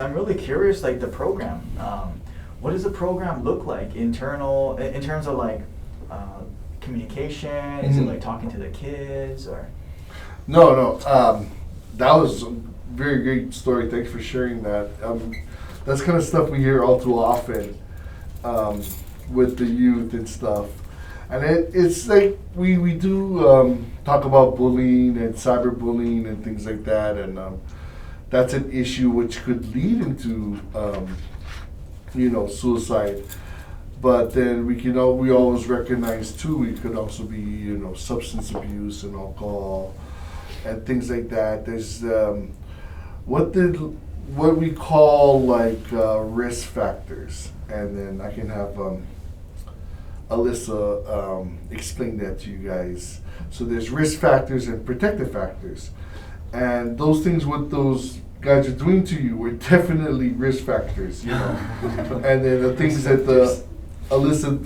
I'm really curious, like the program. What does the program look like in terms of like communication? Is it like talking to the kids or? No. That was a very great story. Thanks for sharing that. That's kind of stuff we hear all too often with the youth and stuff. And it's like we do talk about bullying and cyberbullying and things like that, and that's an issue which could lead into suicide. But then we always recognize too it could also be substance abuse and alcohol and things like that. There's what we call like risk factors, and then I can have Alyssa explain that to you guys. So there's risk factors and protective factors, and those things what those guys are doing to you were definitely risk factors, and then the things that Alyssa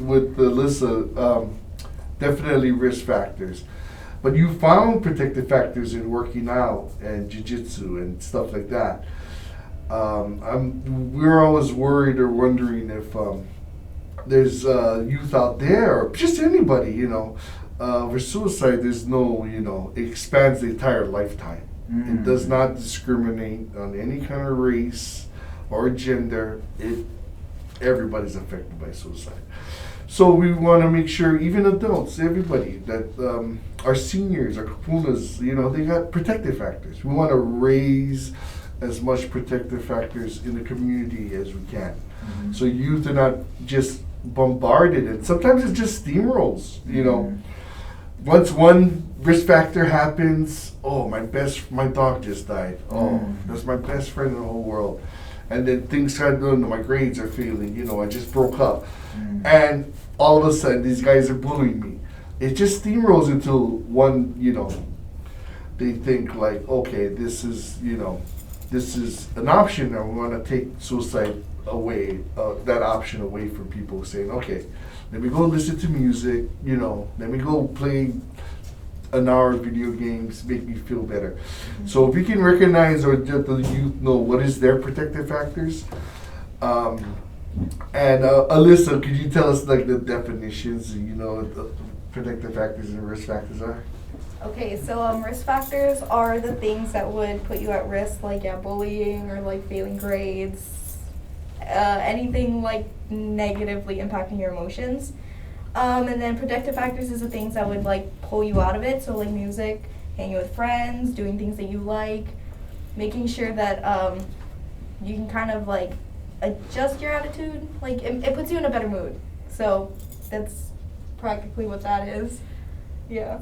definitely risk factors. But you found protective factors in working out and jiu-jitsu and stuff like that. We're always worried or wondering if there's youth out there, or just anybody, for suicide. There's no, it expands the entire lifetime. It does not discriminate on any kind of race or gender. Everybody's affected by suicide. So we want to make sure, even adults, everybody, that our seniors, our kapunas, they got protective factors. We want to raise as much protective factors in the community as we can. So youth are not just bombarded, and sometimes it just steamrolls, Once one risk factor happens, oh, my dog just died. Oh, that's my best friend in the whole world. And then things start doing, my grades are failing, I just broke up. And all of a sudden, these guys are bullying me. It just steamrolls until one, they think like, okay, this is an option, and we want to take suicide away, that option away from people, saying, okay, let me go listen to music, let me go play an hour of video games, make me feel better. So if we can recognize or let the youth know what is their protective factors, and Alyssa, could you tell us like the definitions, the protective factors and risk factors are? Okay, so risk factors are the things that would put you at risk, like bullying or like failing grades, anything like negatively impacting your emotions. And then protective factors is the things that would like pull you out of it. So like music, hanging with friends, doing things that you like, making sure that you can kind of like adjust your attitude. Like it puts you in a better mood. So that's practically what that is. Yeah.